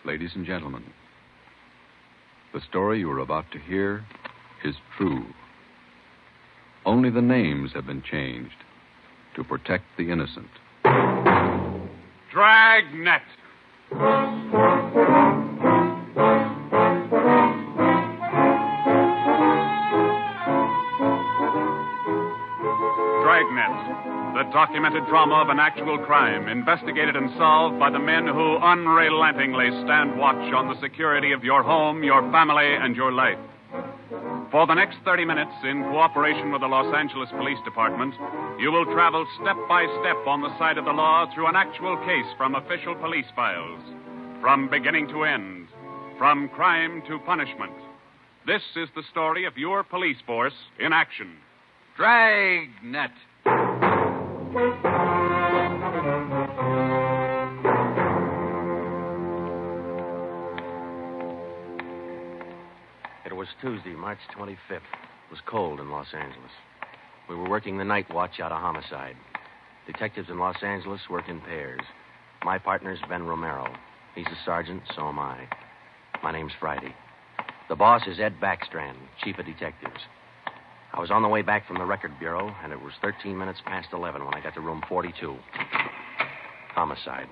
Ladies and gentlemen, the story you are about to hear is true. Only the names have been changed to protect the innocent. Dragnet. Dragnet, the documented drama of an actual crime, investigated and solved by the men who unrelentingly stand watch on the security of your home, your family, and your life. For the next 30 minutes, in cooperation with the Los Angeles Police Department, you will travel step by step on the side of the law through an actual case from official police files. From beginning to end, from crime to punishment. This is the story of your police force in action. Dragnet. It was Tuesday, March 25th. It was cold in Los Angeles. We were working the night watch out of homicide. Detectives in Los Angeles work in pairs. My partner's Ben Romero. He's a sergeant, so am I. My name's Friday. The boss is Ed Backstrand, chief of detectives. I was on the way back from the record bureau, and it was 13 minutes past 11 when I got to room 42. Homicide.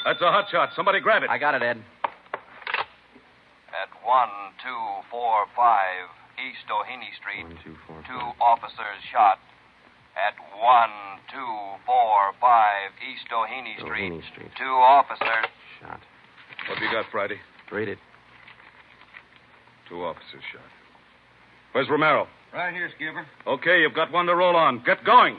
That's a hot shot. Somebody grab it. I got it, Ed. At 1245 East O'Haney Street, 1245. two officers shot. At 1245 East O'Haney Street, two officers shot. What have you got, Friday? Read it. Two officers shot. Where's Romero? Right here, Skipper. Okay, you've got one to roll on. Get going.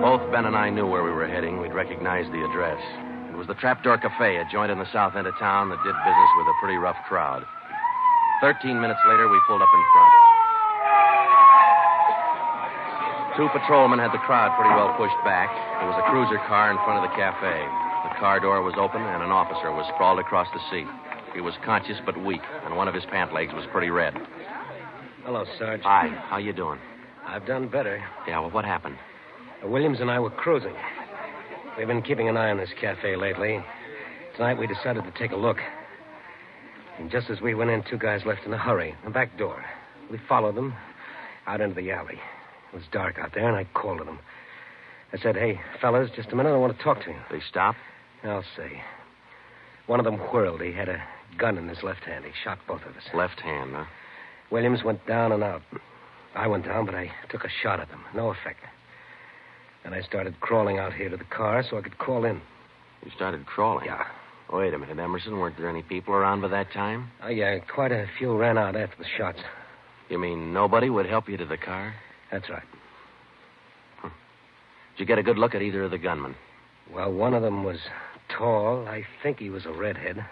Both Ben and I knew where we were heading. We'd recognized the address. It was the Trapdoor Cafe, a joint in the south end of town that did business with a pretty rough crowd. 13 minutes later, we pulled up in front. Two patrolmen had the crowd pretty well pushed back. There was a cruiser car in front of the cafe. The car door was open, and an officer was sprawled across the seat. He was conscious but weak, and one of his pant legs was pretty red. Hello, Sarge. Hi, how you doing? I've done better. Yeah, well, what happened? Williams and I were cruising. We've been keeping an eye on this cafe lately. Tonight we decided to take a look. And just as we went in, two guys left in a hurry. The back door. We followed them out into the alley. It was dark out there, and I called to them. I said, "Hey, fellas, just a minute. I want to talk to you." They stopped? I'll say. One of them whirled. He had a gun in his left hand. He shot both of us. Left hand, huh? Williams went down and out. I went down, but I took a shot at them. No effect. And I started crawling out here to the car so I could call in. You started crawling? Yeah. Wait a minute, Emerson. Weren't there any people around by that time? Oh, yeah. Quite a few ran out after the shots. You mean nobody would help you to the car? That's right. Did you get a good look at either of the gunmen? Well, one of them was tall. I think he was a redhead.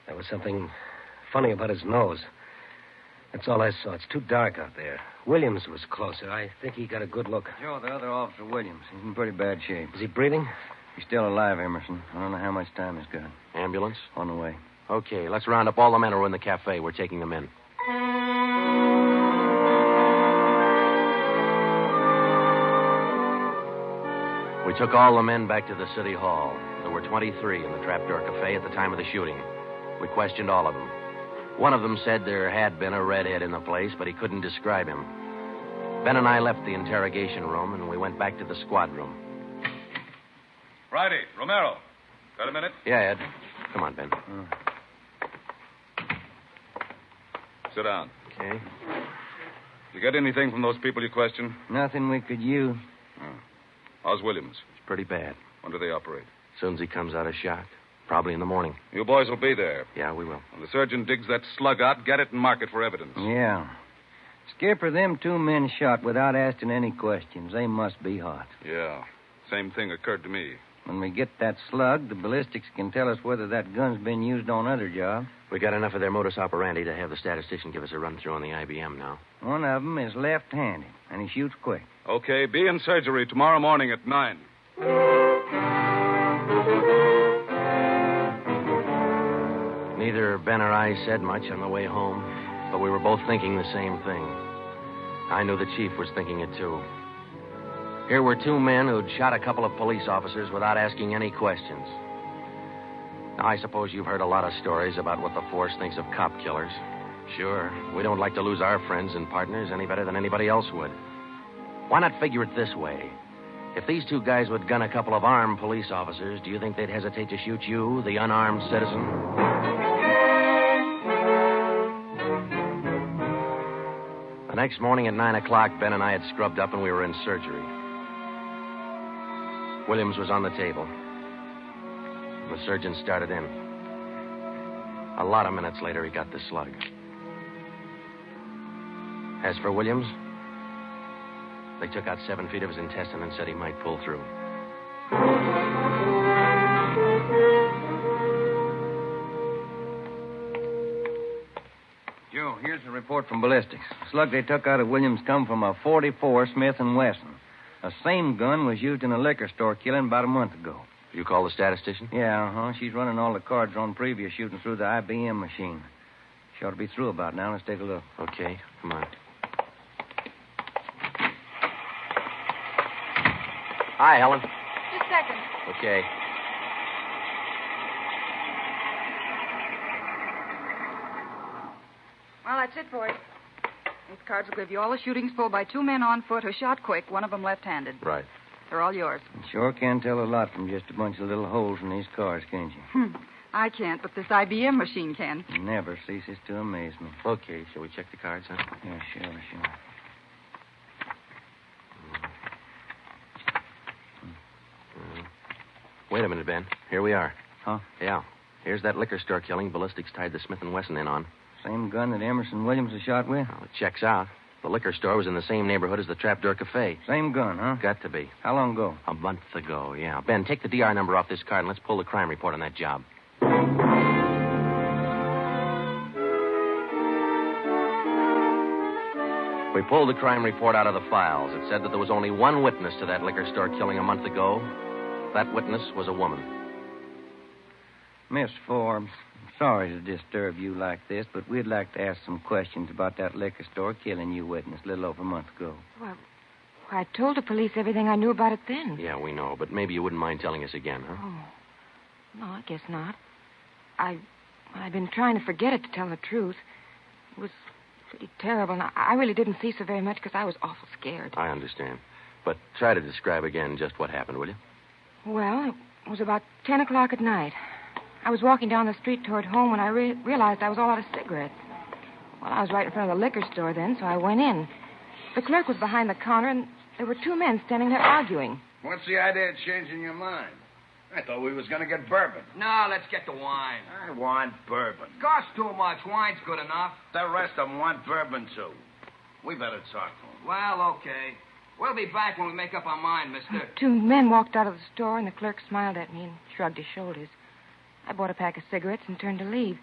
There was something funny about his nose. That's all I saw. It's too dark out there. Williams was closer. I think he got a good look. Joe, the other officer, Williams. He's in pretty bad shape. Is he breathing? He's still alive, Emerson. I don't know how much time he's got. Ambulance? On the way. Okay, let's round up all the men who are in the cafe. We're taking them in. We took all the men back to the city hall. There were 23 in the Trapdoor Cafe at the time of the shooting. We questioned all of them. One of them said there had been a redhead in the place, but he couldn't describe him. Ben and I left the interrogation room, and we went back to the squad room. Friday, Romero. Got a minute? Yeah, Ed. Come on, Ben. Sit down. Okay. You get anything from those people you questioned? Nothing we could use. How's Williams? It's pretty bad. When do they operate? As soon as he comes out of shock. Probably in the morning. You boys will be there. Yeah, we will. When the surgeon digs that slug out, get it and mark it for evidence. Yeah. Skipper, them two men shot without asking any questions. They must be hot. Yeah. Same thing occurred to me. When we get that slug, the ballistics can tell us whether that gun's been used on other jobs. We got enough of their modus operandi to have the statistician give us a run-through on the IBM now. One of them is left-handed, and he shoots quick. Okay, be in surgery tomorrow morning at 9. Neither Ben or I said much on the way home, but we were both thinking the same thing. I knew the chief was thinking it, too. Here were two men who'd shot a couple of police officers without asking any questions. Now, I suppose you've heard a lot of stories about what the force thinks of cop killers. Sure, we don't like to lose our friends and partners any better than anybody else would. Why not figure it this way? If these two guys would gun a couple of armed police officers, do you think they'd hesitate to shoot you, the unarmed citizen? The next morning at 9 o'clock, Ben and I had scrubbed up and we were in surgery. Williams was on the table. The surgeon started in. A lot of minutes later, he got the slug. As for Williams, they took out 7 feet of his intestine and said he might pull through. Joe, here's the report from ballistics. The slug they took out of Williams come from a .44 Smith & Wesson. The same gun was used in a liquor store killing about a month ago. You call the statistician? Yeah, She's running all the cards on previous shooting through the IBM machine. She ought to be through about now. Let's take a look. Okay, come on. Hi, Helen. Just a second. Okay. Well, that's it for you. These cards will give you all the shootings pulled by 2 men on foot who shot quick, one of them left-handed. Right. They're all yours. You sure can tell a lot from just a bunch of little holes in these cards, can't you? I can't, but this IBM machine can. Never ceases to amaze me. Okay, shall we check the cards, huh? Yeah, sure. Wait a minute, Ben. Here we are. Huh? Yeah. Here's that liquor store killing ballistics tied the Smith & Wesson in on. Same gun that Emerson Williams was shot with? Well, it checks out. The liquor store was in the same neighborhood as the Trapdoor Cafe. Same gun, huh? Got to be. How long ago? A month ago, yeah. Ben, take the DR number off this card and let's pull the crime report on that job. We pulled the crime report out of the files. It said that there was only one witness to that liquor store killing a month ago. That witness was a woman. Miss Forbes, I'm sorry to disturb you like this, but we'd like to ask some questions about that liquor store killing you witnessed a little over a month ago. Well, I told the police everything I knew about it then. Yeah, we know, but maybe you wouldn't mind telling us again, huh? Oh. No, I guess not. I've been trying to forget it, to tell the truth. It was pretty terrible, and I really didn't see so very much because I was awful scared. I understand. But try to describe again just what happened, will you? Well, it was about 10 o'clock at night. I was walking down the street toward home when I realized I was all out of cigarettes. Well, I was right in front of the liquor store then, so I went in. The clerk was behind the counter, and there were 2 men standing there arguing. What's the idea of changing your mind? I thought we was going to get bourbon. No, let's get the wine. I want bourbon. Costs too much. Wine's good enough. The rest of them want bourbon, too. We better talk to them. Well, okay. We'll be back when we make up our mind, mister. 2 men walked out of the store, and the clerk smiled at me and shrugged his shoulders. I bought a pack of cigarettes and turned to leave.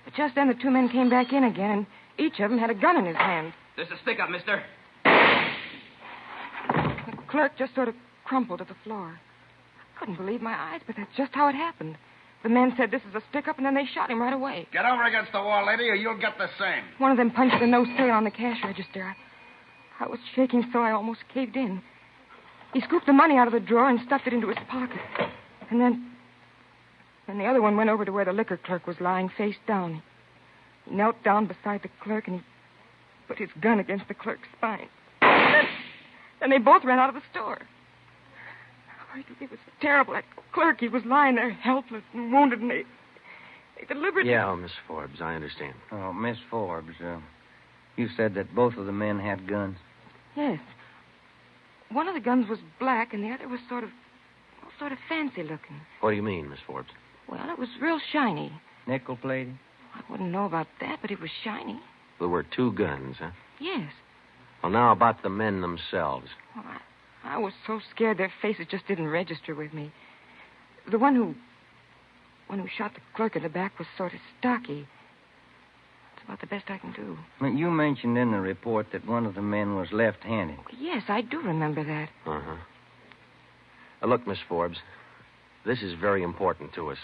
But just then the 2 men came back in again, and each of them had a gun in his hand. There's a stick up, mister. The clerk just sort of crumpled to the floor. I couldn't believe my eyes, but that's just how it happened. The men said this is a stick-up, and then they shot him right away. Get over against the wall, lady, or you'll get the same. One of them punched the no sale on the cash register. I was shaking so I almost caved in. He scooped the money out of the drawer and stuffed it into his pocket. And then the other one went over to where the liquor clerk was lying face down. He knelt down beside the clerk, and he put his gun against the clerk's spine. Then they both ran out of the store. It was terrible. That clerk, he was lying there helpless and wounded, and they deliberately... Yeah, Miss Forbes, I understand. Oh, Miss Forbes, you said that both of the men had guns. Yes. One of the guns was black, and the other was sort of fancy looking. What do you mean, Miss Forbes? Well, it was real shiny. Nickel-plated? I wouldn't know about that, but it was shiny. There were 2 guns, huh? Yes. Well, now about the men themselves. Well, I was so scared their faces just didn't register with me. The one who shot the clerk in the back was sort of stocky. That's about the best I can do. But you mentioned in the report that one of the men was left-handed. Yes, I do remember that. Uh-huh. Look, Miss Forbes, this is very important to us.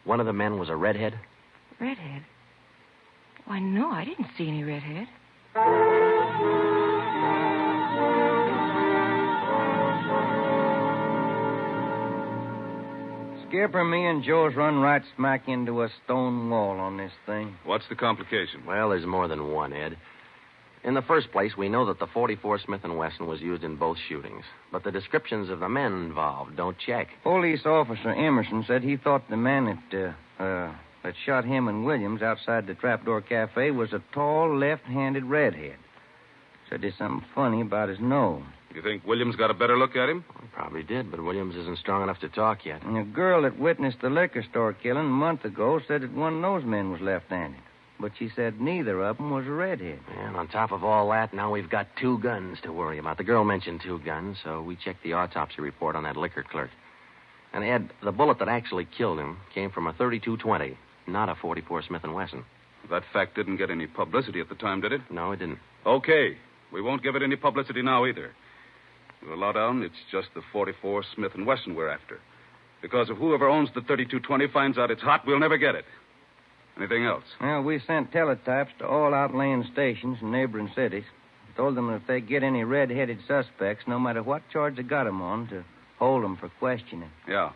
One of the men was a redhead? Redhead? Why, no, I didn't see any redhead. Skipper, me and Joe's run right smack into a stone wall on this thing. What's the complication? Well, there's more than one, Ed. In the first place, we know that the .44 Smith & Wesson was used in both shootings. But the descriptions of the men involved don't check. Police officer Emerson said he thought the man that shot him and Williams outside the Trapdoor Cafe was a tall, left-handed redhead. Said there's something funny about his nose. You think Williams got a better look at him? Well, probably did, but Williams isn't strong enough to talk yet. And a girl that witnessed the liquor store killing a month ago said that one of those men was left-handed. But she said neither of them was a redhead. And on top of all that, now we've got 2 guns to worry about. The girl mentioned 2 guns, so we checked the autopsy report on that liquor clerk. And, Ed, the bullet that actually killed him came from a .32-20, not a .44 Smith & Wesson. That fact didn't get any publicity at the time, did it? No, it didn't. Okay. We won't give it any publicity now either. With a lowdown, it's just the .44 Smith & Wesson we're after. Because if whoever owns the .32-20 finds out it's hot, we'll never get it. Anything else? Well, we sent teletypes to all outlying stations in neighboring cities. Told them that if they get any red-headed suspects, no matter what charge they got them on, to hold them for questioning. Yeah.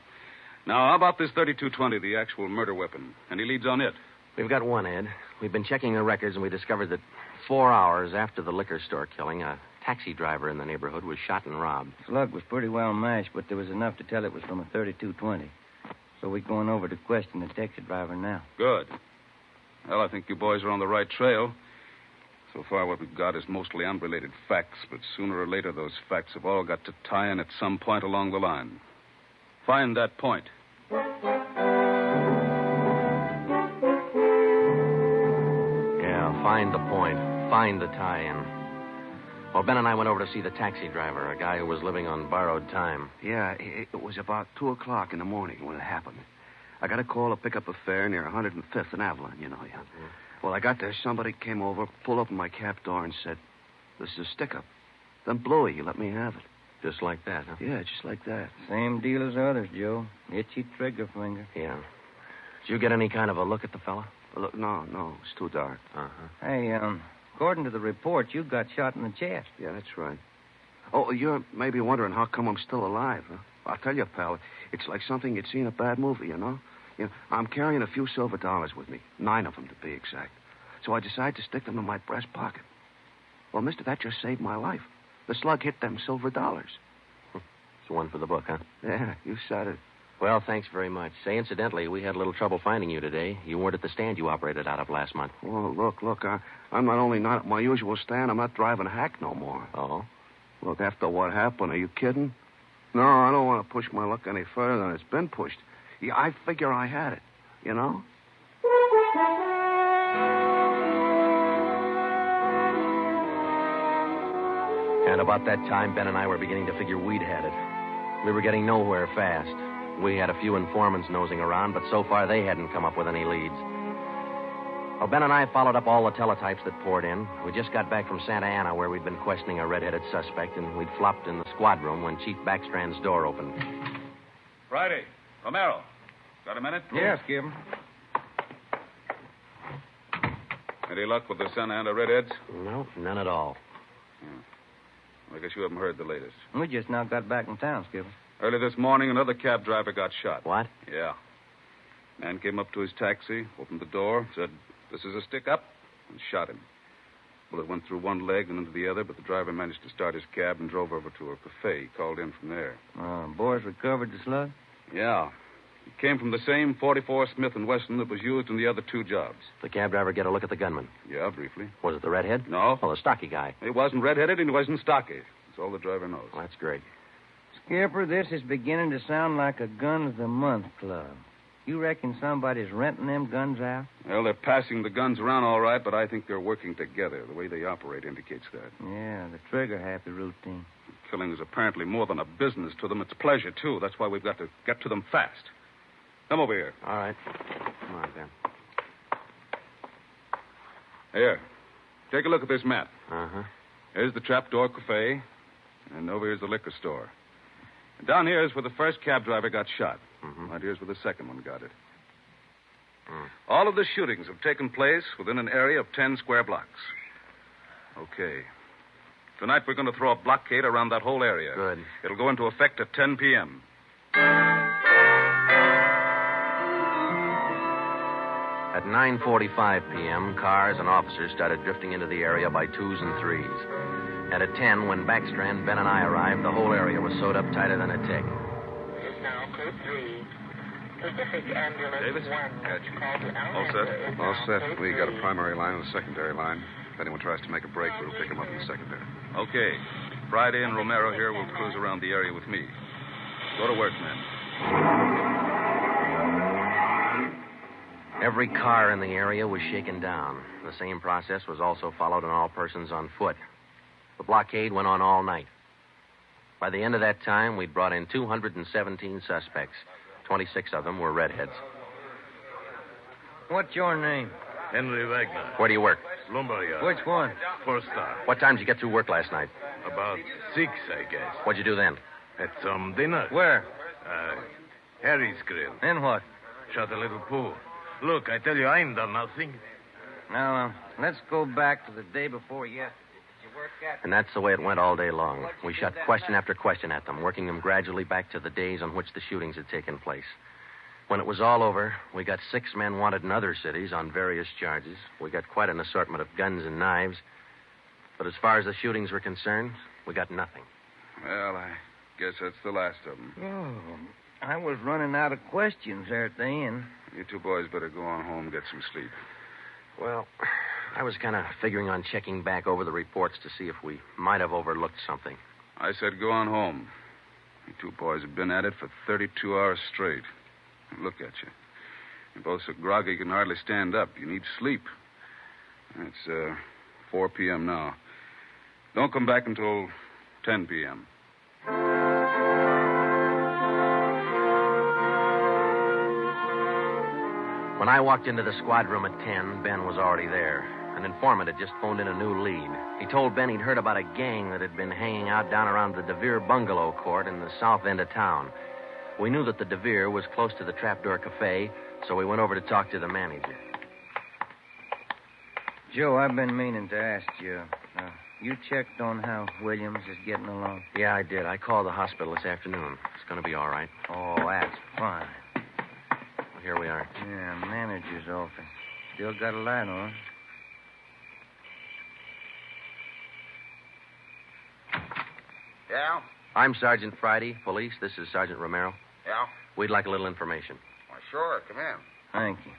Now, how about this .32-20, the actual murder weapon? Any leads on it? We've got one, Ed. We've been checking the records, and we discovered that 4 hours after the liquor store killing, a taxi driver in the neighborhood was shot and robbed. Slug was pretty well mashed, but there was enough to tell it was from a .32-20. So we're going over to question the taxi driver now. Good. Well, I think you boys are on the right trail. So far, what we've got is mostly unrelated facts, but sooner or later, those facts have all got to tie in at some point along the line. Find that point. Yeah, find the point. Find the tie-in. Well, Ben and I went over to see the taxi driver, a guy who was living on borrowed time. Yeah, it was about 2 o'clock in the morning when it happened. I got a call to pick up a fare near 105th and Avalon, you know. Yeah. Well, I got there. Somebody came over, pulled open my cab door, and said, "This is a stick-up." Then blew it. You let me have it. Just like that, huh? Yeah, just like that. Same deal as others, Joe. Itchy trigger finger. Yeah. Did you get any kind of a look at the fella? Look, no, it's too dark. Uh-huh. Hey, according to the report, you got shot in the chest. Yeah, that's right. Oh, you're maybe wondering how come I'm still alive, huh? I'll tell you, pal, it's like something you'd see in a bad movie, you know? I'm carrying a few silver dollars with me, 9 of them to be exact. So I decided to stick them in my breast pocket. Well, mister, that just saved my life. The slug hit them silver dollars. It's one for the book, huh? Yeah, you said it. Well, thanks very much. Say, incidentally, we had a little trouble finding you today. You weren't at the stand you operated out of last month. Oh, look, I'm not only not at my usual stand, I'm not driving a hack no more. Oh? Look, after what happened, are you kidding? No, I don't want to push my luck any further than it's been pushed. Yeah, I figure I had it, you know? And about that time, Ben and I were beginning to figure we'd had it. We were getting nowhere fast. We had a few informants nosing around, but so far they hadn't come up with any leads. Well, Ben and I followed up all the teletypes that poured in. We just got back from Santa Ana, where we'd been questioning a red-headed suspect, and we'd flopped in the squad room when Chief Backstrand's door opened. Friday. Romero. Got a minute? Yes, Skipper. Any luck with the Santa Ana redheads? No, none at all. I guess you haven't heard the latest. We just now got back in town, Skipper. Early this morning, another cab driver got shot. What? Yeah. Man came up to his taxi, opened the door, said, "This is a stick-up," and shot him. Bullet went through one leg and into the other, but the driver managed to start his cab and drove over to a cafe. He called in from there. Boys recovered the slug? Yeah. It came from the same .44 Smith & Wesson that was used in the other 2 jobs. The cab driver get a look at the gunman? Yeah, briefly. Was it the redhead? No. Oh, the stocky guy. He wasn't red-headed and he wasn't stocky. That's all the driver knows. Well, that's great. Skipper, this is beginning to sound like a Gun of the Month club. You reckon somebody's renting them guns out? Well, they're passing the guns around all right, but I think they're working together. The way they operate indicates that. Yeah, the trigger-happy routine. Killing is apparently more than a business to them. It's pleasure, too. That's why we've got to get to them fast. Come over here. All right. Come on, Ben. Here. Take a look at this map. Uh-huh. Here's the Trapdoor Cafe, and over here's the liquor store. And down here is where the first cab driver got shot. Mm-hmm. Right here's where the second one got it. All of the shootings have taken place within an area of 10 square blocks. Okay. Tonight we're going to throw a blockade around that whole area. Good. It'll go into effect at 10 p.m. At 9:45 p.m., cars and officers started drifting into the area by twos and threes. And at 10, when Backstrand, Ben, and I arrived, the whole area was sewed up tighter than a tick. Is now code 3. Pacific Ambulance Davis? 1. All set? All set. We got a primary line and a secondary line. If anyone tries to make a break, we'll pick them up in the secondary. Okay. Friday and Romero here will cruise around the area with me. Go to work, men. Every car in the area was shaken down. The same process was also followed on all persons on foot. The blockade went on all night. By the end of that time, we'd brought in 217 suspects. 26 of them were redheads. What's your name? Henry Wagner. Where do you work? Lumberyard. Which one? 4-star. What time did you get through work last night? About 6, I guess. What'd you do then? Had some dinner. Where? Harry's grill. Then what? Shot a little pool. Look, I tell you, I ain't done nothing. Now, let's go back to the day before yesterday. Did you work at... And that's the way it went all day long. We shot question after question at them, working them gradually back to the days on which the shootings had taken place. When it was all over, we got 6 men wanted in other cities on various charges. We got quite an assortment of guns and knives. But as far as the shootings were concerned, we got nothing. Well, I guess that's the last of them. Oh, I was running out of questions there at the end. You two boys better go on home and get some sleep. Well, I was kind of figuring on checking back over the reports to see if we might have overlooked something. I said go on home. You two boys have been at it for 32 hours straight. Look at you. You're both so groggy you can hardly stand up. You need sleep. It's 4 p.m. now. Don't come back until 10 p.m. When I walked into the squad room at 10, Ben was already there. An informant had just phoned in a new lead. He told Ben he'd heard about a gang that had been hanging out down around the DeVere bungalow court in the south end of town. We knew that the DeVere was close to the Trapdoor Cafe, so we went over to talk to the manager. Joe, I've been meaning to ask you. You checked on how Williams is getting along? Yeah, I did. I called the hospital this afternoon. It's going to be all right. Oh, that's fine. Well, here we are. Yeah, manager's office. Still got a light on. Yeah? I'm Sergeant Friday, police. This is Sergeant Romero. Yeah? We'd like a little information. Well, sure. Come in. Thank you.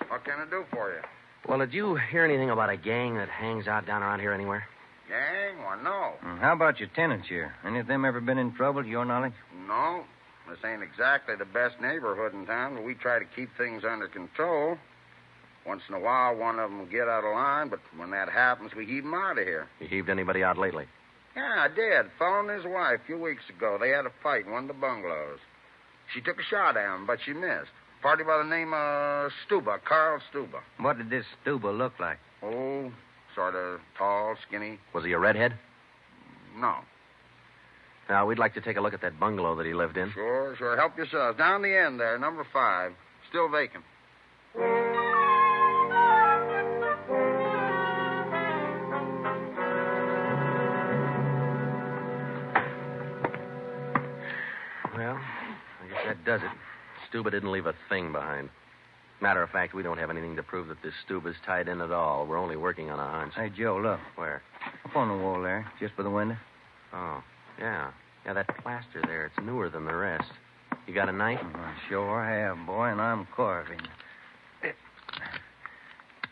What can I do for you? Well, did you hear anything about a gang that hangs out down around here anywhere? Gang? Well, no. How about your tenants here? Any of them ever been in trouble, to your knowledge? No. This ain't exactly the best neighborhood in town, but we try to keep things under control. Once in a while, one of them will get out of line, but when that happens, we heave them out of here. You heaved anybody out lately? Yeah, I did. Fellow and his wife a few weeks ago. They had a fight in one of the bungalows. She took a shot at him, but she missed. Party by the name of Stuba, Carl Stuba. What did this Stuba look like? Oh, sort of tall, skinny. Was he a redhead? No. Now, we'd like to take a look at that bungalow that he lived in. Sure. Help yourselves. Down the end there, number 5. Still vacant. Well, I guess that does it. Stuba didn't leave a thing behind. Matter of fact, we don't have anything to prove that this Stuba's tied in at all. We're only working on a hunch. Hey, Joe, look. Where? Up on the wall there, just by the window. Oh, yeah. Yeah, that plaster there, it's newer than the rest. You got a knife? I sure have, boy, and I'm carving.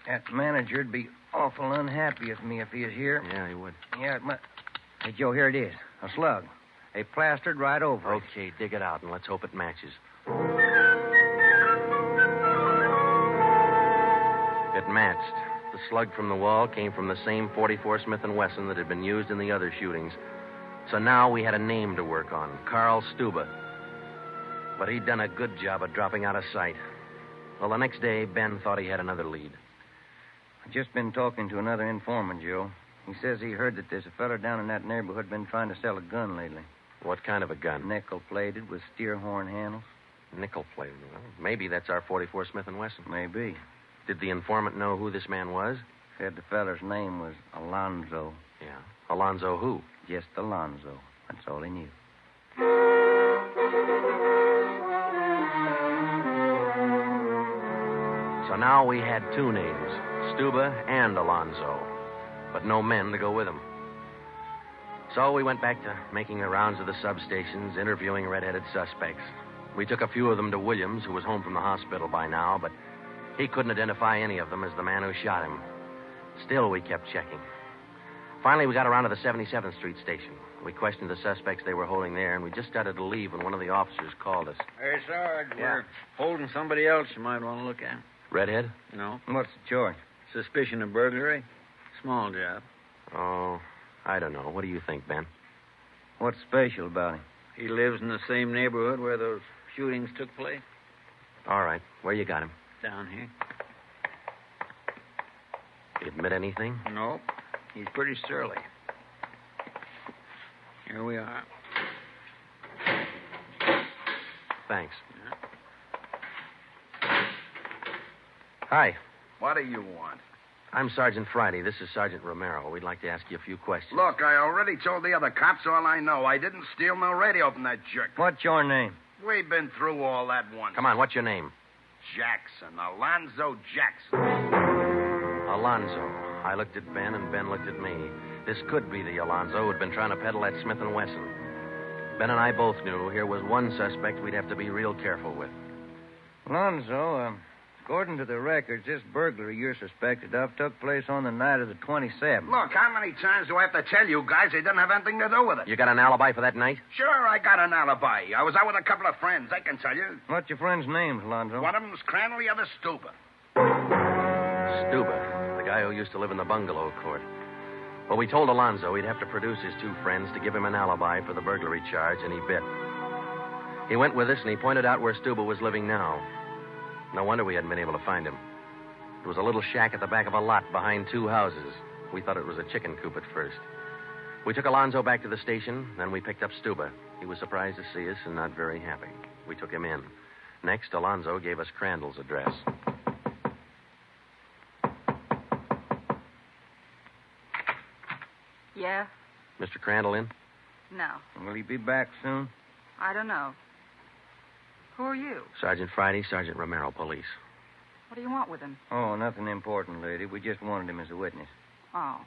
That manager'd be awful unhappy with me if he was here. Yeah, he would. Yeah, it might... Hey, Joe, here it is. A slug. They plastered right over it. Okay, dig it out, and let's hope it matches. It matched. The slug from the wall came from the same .44 Smith & Wesson that had been used in the other shootings. So now we had a name to work on, Carl Stuba. But he'd done a good job of dropping out of sight. Well, the next day, Ben thought he had another lead. I've just been talking to another informant, Joe. He says he heard that there's a fella down in that neighborhood been trying to sell a gun lately. What kind of a gun? Nickel-plated with steer horn handles. Nickel-plated. Well, maybe that's our .44 Smith & Wesson. Maybe. Did the informant know who this man was? Said the feller's name was Alonzo. Yeah. Alonzo who? Just Alonzo. That's all he knew. So now we had two names, Stuba and Alonzo, but no men to go with them. So we went back to making the rounds of the substations, interviewing red-headed suspects. We took a few of them to Williams, who was home from the hospital by now, but he couldn't identify any of them as the man who shot him. Still, we kept checking. Finally, we got around to the 77th Street station. We questioned the suspects they were holding there, and we just started to leave when one of the officers called us. Hey, Sarge, we're holding somebody else you might want to look at. Redhead? No. What's the charge? Suspicion of burglary. Small job. Oh, I don't know. What do you think, Ben? What's special about him? He lives in the same neighborhood where those shootings took place. All right. Where you got him? Down here. He admit anything? Nope. He's pretty surly. Here we are. Thanks. Hi. What do you want? I'm Sergeant Friday. This is Sergeant Romero. We'd like to ask you a few questions. Look, I already told the other cops all I know. I didn't steal no radio from that jerk. What's your name? We've been through all that once. Come on, what's your name? Jackson. Alonzo Jackson. Alonzo. I looked at Ben, and Ben looked at me. This could be the Alonzo who'd been trying to peddle that Smith & Wesson. Ben and I both knew here was one suspect we'd have to be real careful with. Alonzo, according to the records, this burglary you're suspected of took place on the night of the 27th. Look, how many times do I have to tell you guys they didn't have anything to do with it? You got an alibi for that night? Sure, I got an alibi. I was out with a couple of friends, I can tell you. What's your friends' names, Alonzo? One of them's Crandall, the other Stuba. Stuba, the guy who used to live in the bungalow court. Well, we told Alonzo he'd have to produce his two friends to give him an alibi for the burglary charge, and he bit. He went with us, and he pointed out where Stuba was living now. No wonder we hadn't been able to find him. It was a little shack at the back of a lot behind two houses. We thought it was a chicken coop at first. We took Alonzo back to the station, then we picked up Stuba. He was surprised to see us and not very happy. We took him in. Next, Alonzo gave us Crandall's address. Yeah? Mr. Crandall in? No. Will he be back soon? I don't know. Who are you? Sergeant Friday, Sergeant Romero, police. What do you want with him? Oh, nothing important, lady. We just wanted him as a witness. Oh.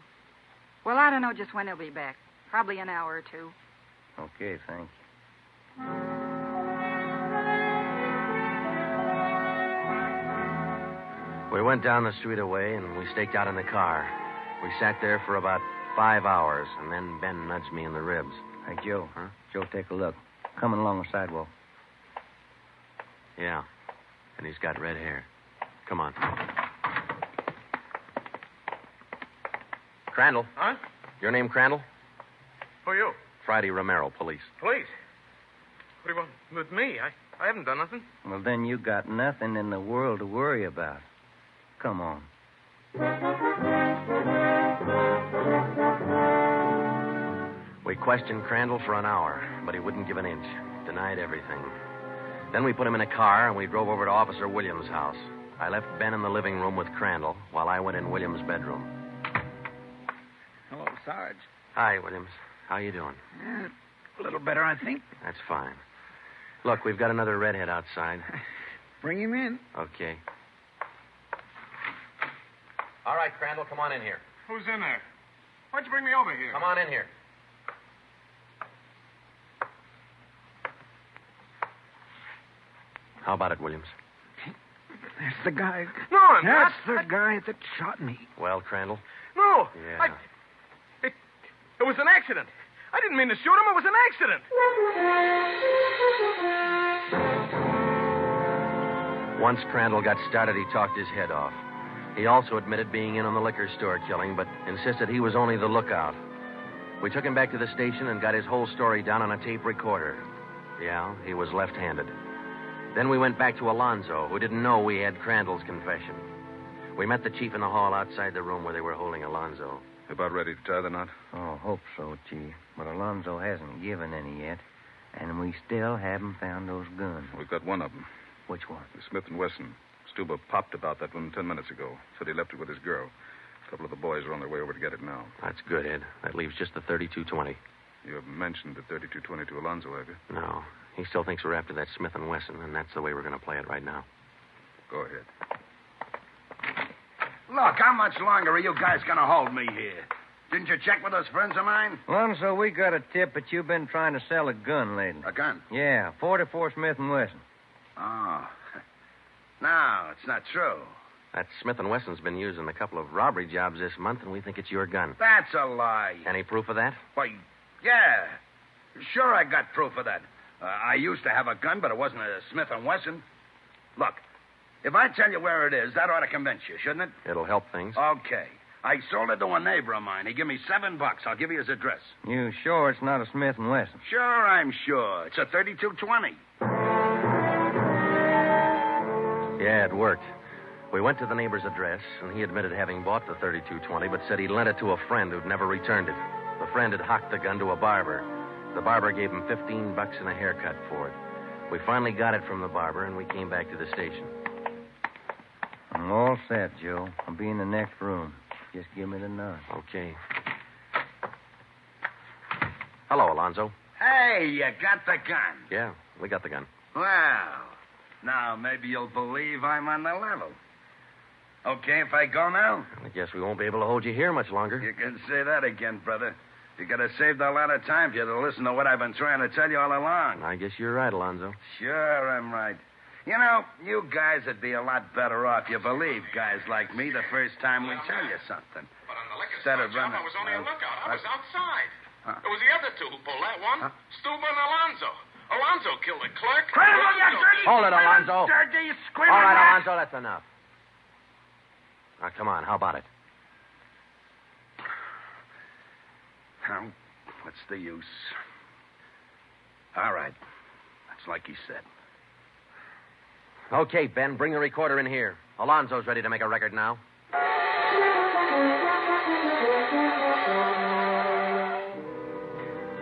Well, I don't know just when he'll be back. Probably an hour or two. Okay, thank you. We went down the street away, and we staked out in the car. We sat there for about 5 hours, and then Ben nudged me in the ribs. Hey, Joe. Huh? Joe, take a look. Coming along the sidewalk. Yeah, and he's got red hair. Come on. Crandall. Huh? Your name Crandall? Who are you? Friday Romero, police. Police. What do you want with me? I haven't done nothing. Well, then you got nothing in the world to worry about. Come on. We questioned Crandall for an hour, but he wouldn't give an inch. Denied everything. Then we put him in a car, and we drove over to Officer Williams' house. I left Ben in the living room with Crandall while I went in Williams' bedroom. Hello, Sarge. Hi, Williams. How you doing? A little better, I think. That's fine. Look, we've got another redhead outside. Bring him in. Okay. All right, Crandall, come on in here. Who's in there? Why'd you bring me over here? Come on in here. How about it, Williams? That's the guy. No, I'm That's not. the guy that shot me. Well, Crandall? No. Yeah. It was an accident. I didn't mean to shoot him. It was an accident. Once Crandall got started, he talked his head off. He also admitted being in on the liquor store killing, but insisted he was only the lookout. We took him back to the station and got his whole story down on a tape recorder. Yeah, he was left-handed. Then we went back to Alonzo, who didn't know we had Crandall's confession. We met the chief in the hall outside the room where they were holding Alonzo. You about ready to tie the knot? Oh, hope so, Chief. But Alonzo hasn't given any yet. And we still haven't found those guns. We've got one of them. Which one? The Smith & Wesson. Stuba popped about that one 10 minutes ago. Said he left it with his girl. A couple of the boys are on their way over to get it now. That's good, Ed. That leaves just the 32-20. You haven't mentioned the 32-20 to Alonzo, have you? No. He still thinks we're after that Smith & Wesson, and that's the way we're going to play it right now. Go ahead. Look, how much longer are you guys going to hold me here? Didn't you check with those friends of mine? Alonzo, we got a tip that you've been trying to sell a gun lately. A gun? Yeah, 44 Smith & Wesson. Oh. No, it's not true. That Smith & Wesson's been used in a couple of robbery jobs this month, and we think it's your gun. That's a lie. Any proof of that? Why, yeah. Sure, I got proof of that. I used to have a gun, but it wasn't a Smith & Wesson. Look, if I tell you where it is, that ought to convince you, shouldn't it? It'll help things. Okay. I sold it to a neighbor of mine. He gave me $7. I'll give you his address. You sure it's not a Smith & Wesson? Sure, I'm sure. It's a 3220. Yeah, it worked. We went to the neighbor's address, and he admitted having bought the 3220, but said he lent it to a friend who'd never returned it. The friend had hocked the gun to a barber. The barber gave him $15 and a haircut for it. We finally got it from the barber, and we came back to the station. I'm all set, Joe. I'll be in the next room. Just give me the nod. Okay. Hello, Alonzo. Hey, you got the gun. Yeah, we got the gun. Well, now maybe you'll believe I'm on the level. Okay if I go now? I guess we won't be able to hold you here much longer. You can say that again, brother. You could have saved a lot of time if you'd have listened to what I've been trying to tell you all along. I guess you're right, Alonzo. Sure, I'm right. You know, you guys would be a lot better off. You believe guys like me the first time we tell you something. But on the liquor Instead store of job, running... I was only a lookout. I was outside. Huh? It was the other two who pulled that one. Stuba and Alonzo. Alonzo killed the clerk. Hold it, Alonzo. Dirty, All right, Alonzo, that's enough. Now, come on, how about it? Now, what's the use? All right. That's like he said. Okay, Ben, bring the recorder in here. Alonzo's ready to make a record now.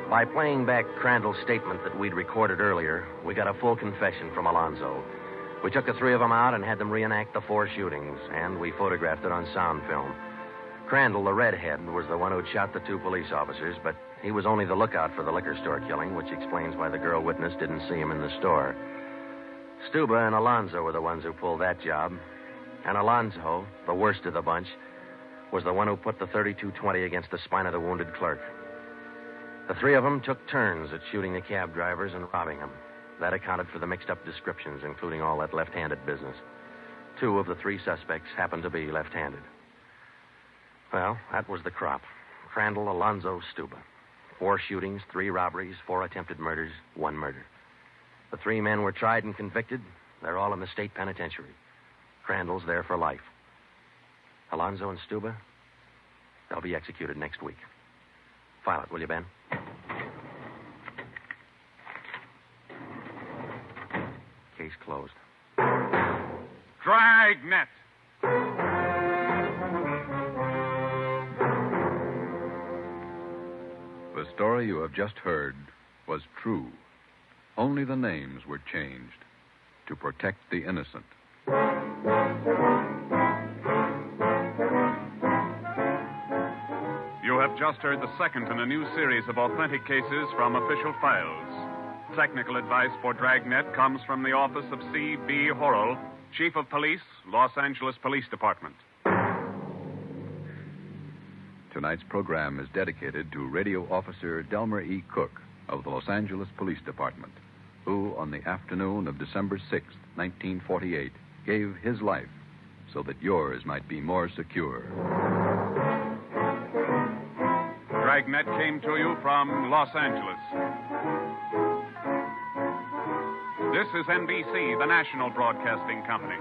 By playing back Crandall's statement that we'd recorded earlier, we got a full confession from Alonzo. We took the three of them out and had them reenact the 4 shootings, and we photographed it on sound film. Crandall, the redhead, was the one who'd shot the 2 police officers, but he was only the lookout for the liquor store killing, which explains why the girl witness didn't see him in the store. Stuba and Alonzo were the ones who pulled that job, and Alonzo, the worst of the bunch, was the one who put the 3220 against the spine of the wounded clerk. The 3 of them took turns at shooting the cab drivers and robbing them. That accounted for the mixed-up descriptions, including all that left-handed business. 2 of the 3 suspects happened to be left-handed. Well, that was the crop. Crandall, Alonzo, Stuba. 4 shootings, 3 robberies, 4 attempted murders, 1 murder. The 3 men were tried and convicted. They're all in the state penitentiary. Crandall's there for life. Alonzo and Stuba, they'll be executed next week. File it, will you, Ben? Case closed. Dragnet. The story you have just heard was true. Only the names were changed to protect the innocent. You have just heard the second in a new series of authentic cases from official files. Technical advice for Dragnet comes from the office of C.B. Horrell, Chief of Police, Los Angeles Police Department. Tonight's program is dedicated to Radio Officer Delmer E. Cook of the Los Angeles Police Department, who, on the afternoon of December 6, 1948, gave his life so that yours might be more secure. Dragnet came to you from Los Angeles. This is NBC, the national broadcasting company.